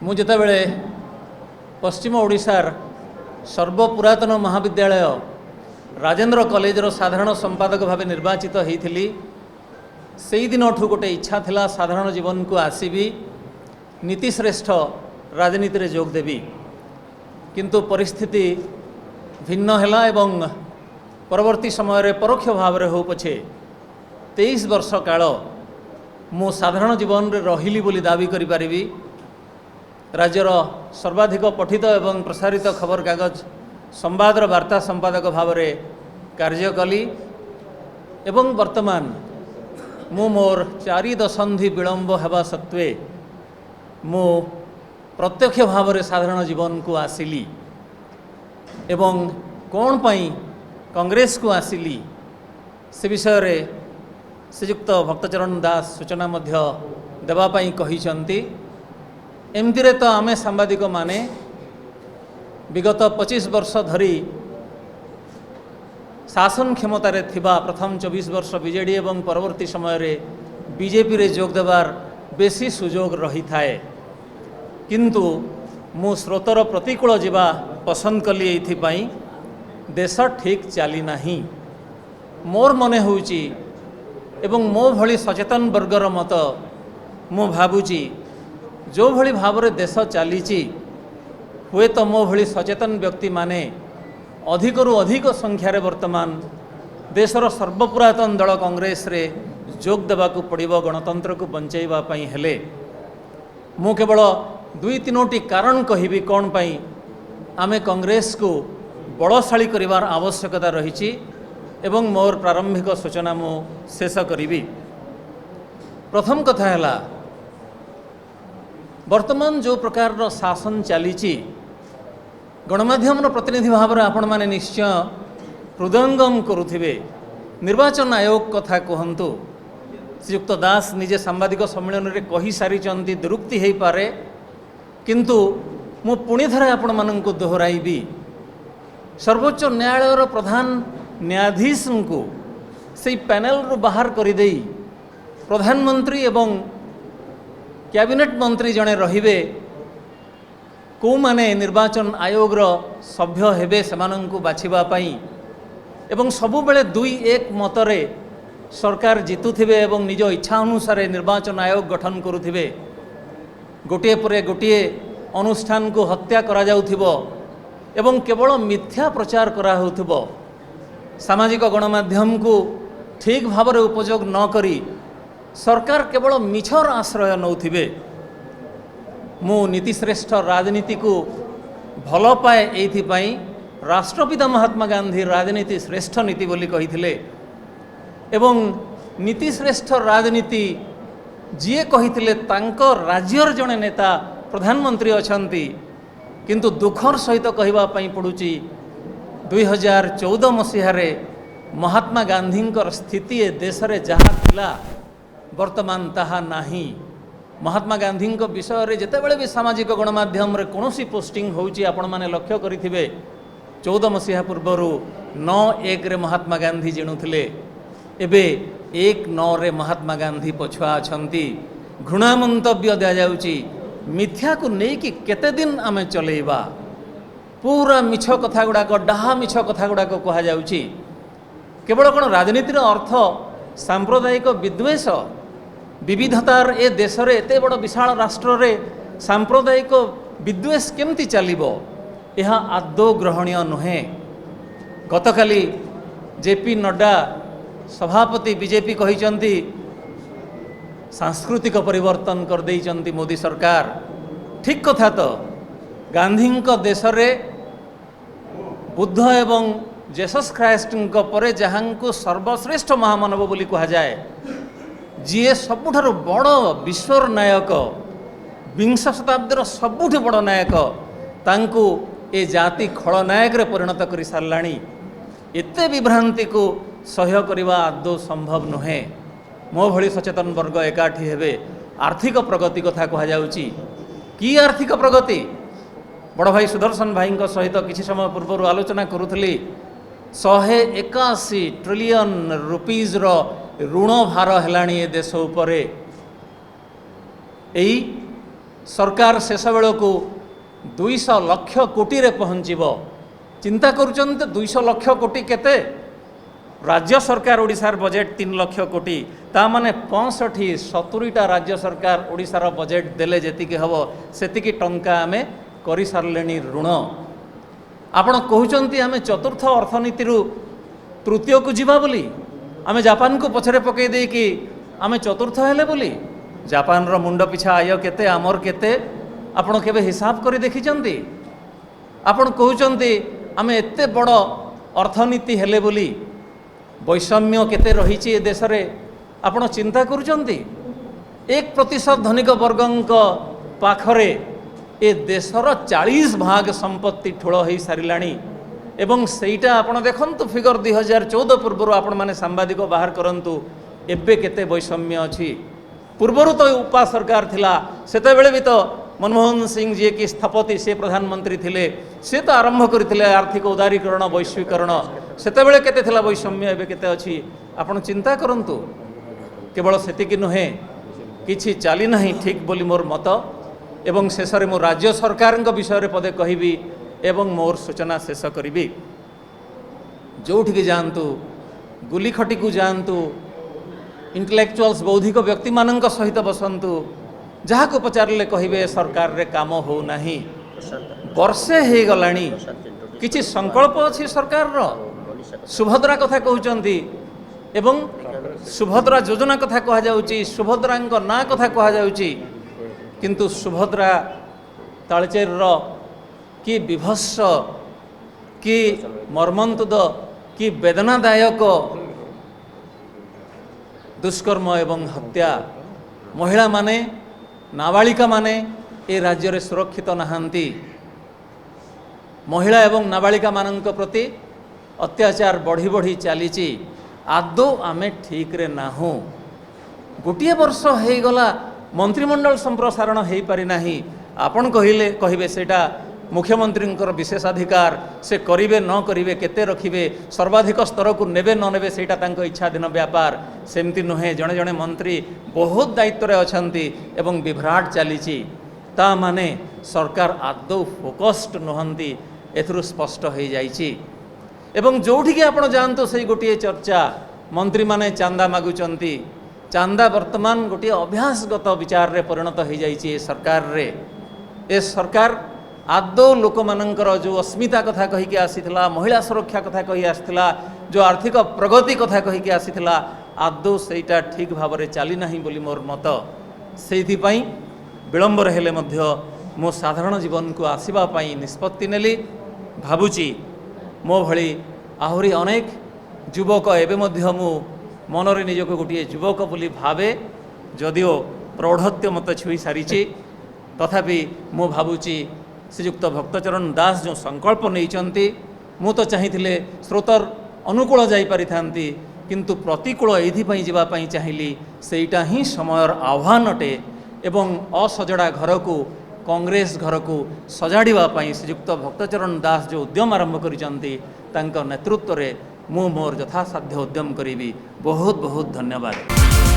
मु जेतेबेले पश्चिम ओडिशार सर्वपुरातन महाविद्यालय राजेंद्र कॉलेजर साधारण संपादक भाव निर्वाचित होइथिली से दिनठू गोटे इच्छा थिला साधारण जीवन को आसीबी नीतिश्रेष्ठ राजनीति रे जोग देवी किंतु परिस्थिति भिन्न हैला एवं परवर्ती समय रे परोक्ष भाव रे हो पछे 23 वर्ष काल मु साधारण जीवन रे रहिली बोली दाबी करि परिबी। राज्यर सर्वाधिक पठित एवं प्रसारित खबर कागज संवाद वार्ता संपादक भाव रे कार्य कली एवं वर्तमान मु मोर 4 दशंधि विलंब हेबा सत्वे मु प्रत्यक्ष भाव रे साधारण जीवन को आसिली एवं कौन पाई कांग्रेस को आसिली से विषय रे श्रीयुक्त भक्तचरण दास सूचना मध्य देवाई कहिसंती। एमती रे तो आमे सांबादिक माने विगत 25 वर्ष धरी शासन क्षमतार थिबा प्रथम 24 वर्ष बीजेडी एवं परवर्ती समय रे बीजेपी रे जोग देवार बेसी सुजोग रही थाए किंतु मु स्रोतर प्रतिकूल जीवा पसंद कली एथिपाई देश ठीक चली नाही। मोर मने होउची एवं मो भली सचेतन वर्गर मत मु भाबुची जो भली भाव रे देश चलीची हुए तो मो भली सचेतन व्यक्ति माने अधिकरु अधिक संख्यार वर्तमान देशर सर्वपुरातन दल कांग्रेस रे जोग देवाकू पड़िबो गणतंत्र को बंचाइबा पई हेले मु केवल 2-3टी कारण कहिबी कौन पाई आमे कांग्रेस को बड़शाली करिवार आवश्यकता रही एवं मोर प्रारंभिक सूचना मु शेष करिबी। प्रथम कथा हैला वर्तमान जो प्रकार शासन चलीची गणमाध्यम प्रतिनिधि भाव में आपण माने निश्चय हृदयंगम करुथिबे। निर्वाचन आयोग कथा कहंतु श्रीयुक्त दास निजे सांबादिक सम्मेलन रे कही सारी चंती दुरुक्ति हेई पारे किंतु मु पुणी थरे आपण माननकु दोहराइबी। सर्वोच्च न्यायालय प्रधान न्यायाधीश को से पैनल रु बाहर कर देई प्रधानमंत्री एवं कैबिनेट मंत्री जड़े रहिबे को माने निर्वाचन आयोग रो सभ्य हेबे सेमानंकु बाछिबा पई एवं सबु बेले 2-1 मतरे सरकार जितुथिबे एवं निज इच्छा अनुसार निर्वाचन आयोग गठन करुथिबे। गोटिए परे गोटिए अनुष्ठान को हत्या करा जाउथिबो एवं केवल मिथ्या प्रचार करा होउथिबो। सामाजिक गणमाध्यम को ठीक भाव में उपयोग न करी सरकार केवल मिछर आश्रय नौथिबे। मु नीतिश्रेष्ठ राजनीति को भल पाए एथिपाई राष्ट्रपिता महात्मा गांधी राजनीति श्रेष्ठ नीति बोली कहिथिले एवं नीतिश्रेष्ठ राजनीति जीए कहिथिले तांको राज्यर जने नेता प्रधानमंत्री अछंती किंतु दुखर सहित कहिबा पई पडुची 2014 मसीहारे महात्मा गांधी स्थिति ए देश रे जहाँ थिला वर्तमान ताहा नाही। महात्मा गांधी विषय रे जेतेबेले भी सामाजिक गणमाध्यम रे कोनोसी पोस्टिंग होउची आपण माने लक्ष्य करिथिबे 14 मसीहा पूर्वरु 9-1 रे महात्मा गांधी जिणुथिले एबे 1-9 रे महात्मा गांधी पछुआ अछंती। घृणा मंतव्य दिया जाउची मिथ्या को नेकी केते दिन आमे चलेइबा पूरा मिछ कथा गुड़ाक डाहा मिछ कथा गुड़ाक कह जाउची। केवल कौन राजनीतिर अर्थ सांप्रदायिक विद्वेष विविधतार ए देश रे एते बड़ विशाल राष्ट्र रे सांप्रदायिक विद्वेष केमती चलिबो यह आदौ ग्रहणीय नुहे। गतकाली जेपी नड्डा सभापति बीजेपी कहिचंती सांस्कृतिक परिवर्तन कर देइचंती मोदी सरकार। ठीक कथा तो गांधी देश रे बुद्ध एवं जेसस ख्राइस्ट परे जहाँ को सर्वश्रेष्ठ महामानव बोली कहा जाए जीए सबुठारु बड़ विश्वर नायक विंश शताब्दीर सबुठ बड़ नायक तांकु ए जाति खलनायक रे परिणत कर साराणी। एते विभ्रांति को सह्य करवा आदौ संभव नुहे। मो भली सचेतन वर्ग एकाठी हेबे आर्थिक प्रगति कथा कहा जाउची। की आर्थिक प्रगति बड़ भाई सुदर्शन भाई सहित किसी समय पूर्व आलोचना करुथली 181 ट्रिलियन रुपीज ऋण भार हेलाणी ए देश उपरे। सरकार शेष बेल को 200 लाख कोटी रे पहुँचब चिंता करुँच 200 लाख कोटी केते राज्य सरकार ओडिशार बजेट 3 लाख कोटी ता माने 65-70टा राज्य सरकार ओडिशार बजेट देले जेतिकी हबो सेतिकी टंका आमे करि सारलेनी ऋण आपण कहउचंती आमे चतुर्थ अर्थनीति रु तृतीय को जीवा बोली आमे जापान को पछरे पकई दे कि आमे चतुर्थ हेले बोली जापान रो मुंड पिछा आय केते आमर केते आपण केबे हिसाब करि देखिचंती आपण कहउचंती आमे एते बड़ अर्थनीति हेले बोली वैषम्य केते रहिछि ए देश रे आपण चिंता करुचंती 1% धनिक वर्गंक पाखरे ए देशर 40 भाग संपत्ति ठोल हो सारिलाणी एवं सेटा आपण देखंतु फिगर 2014 पूर्व आपण माने सांबादिक बाहर करंतु एबे केते वैषम्य अछि पूर्वरु तो उपा सरकार थिला सेते बेले भी तो मनमोहन सिंह जी की स्थपति से प्रधानमंत्री थिले से तो आरंभ करथिले आर्थिक उदारीकरण वैश्वीकरण सेते बेले केते थिला वैषम्य एबे केते अछि आपण चिंता करंतु केवल सेतिकी नुहे किछि चाली नाही ठीक बोली मोर मत एवं शेष में मो राज्य सरकार विषय पदे कहबी एवं मोर सूचना शेष करी जोठिक जातु गुलिखटी को जातु इंटेलेक्चुअल्स बौद्धिक व्यक्ति मानक सहित बसंतु जहाँ को पचारे कहे सरकार रे काम हो नहीं वर्षे हो गलानी किछि संकल्प अच्छी सरकार रो सुभद्रा कथा कहउचंती एवं सुभद्रा योजना कथा कहा जाउची सुभद्रा ना कथा कहा जाउची किंतु सुभद्रा तालचेर रो कि विभत्स कि मर्मन्तुद कि वेदनादायक दुष्कर्म एवं हत्या महिला माने नाबालिका माने ए राज्य रे सुरक्षित नहांती महिला एवं नाबालिका मानक प्रति अत्याचार बढ़ी बढ़ी चलीची आदौ आमे ठीक रे नाहु गोटे वर्ष हो गला मंत्रिमंडल संप्रसारण हो पारि नाही आपण कहिले कहिबे सेटा मुख्यमंत्री विशेषाधिकार से करिवे न करिवे केते रखिवे सर्वाधिक स्तर को नेबे न नेबे सेटा तांको इच्छाधीन व्यापार सेमती नुहे जड़े जड़े मंत्री बहुत दायित्व रे अछंती एवं विभ्राट चलीची ता माने सरकार आदौ फोकस्ड नहंती एथरु स्पष्ट हो जाइची एवं जोठिके आपण जानतो से गोटे चर्चा मंत्री माने चांदा मागुचंती चांदा वर्तमान गोटे अभ्यासगत विचार रे परिणत हो जाइची सरकार रे ए सरकार आदौ लोक मानकर जो अस्मिता कथा कहीकि आसीथिला महिला सुरक्षा कथा कही आसीथिला जो आर्थिक प्रगति कथा कहीकि आसीथिला आदौ सेटा ठीक भाव में चली नाही बोली मोर मत सेथि पई विलंब हेले मध्य मो साधारण जीवन को आसीबा पई निष्पत्ति नेली भाबुची मो भली आहुरी अनेक युवक एबे मध्य मु मनरे निजक गोटे युवक बोली भावे जदिओ प्रौढ़त्य मत छुई सारिची तथापि मु भाबुची श्रीयुक्त भक्तचरण दास जो संकल्प नहीं मु तो चाहिए स्रोतर अनुकूल जाई थांती किंतु प्रतिकूल एथि जावाई चाहिए सेटा ही समयर आह्वान अटे एवं असजड़ा घर को कांग्रेस घर को सजाड़ापी श्रीयुक्त भक्तचरण दास जो उद्यम आरंभ कर नेतृत्व में मु मोर यथासाध्य उद्यम करी बहुत बहुत धन्यवाद।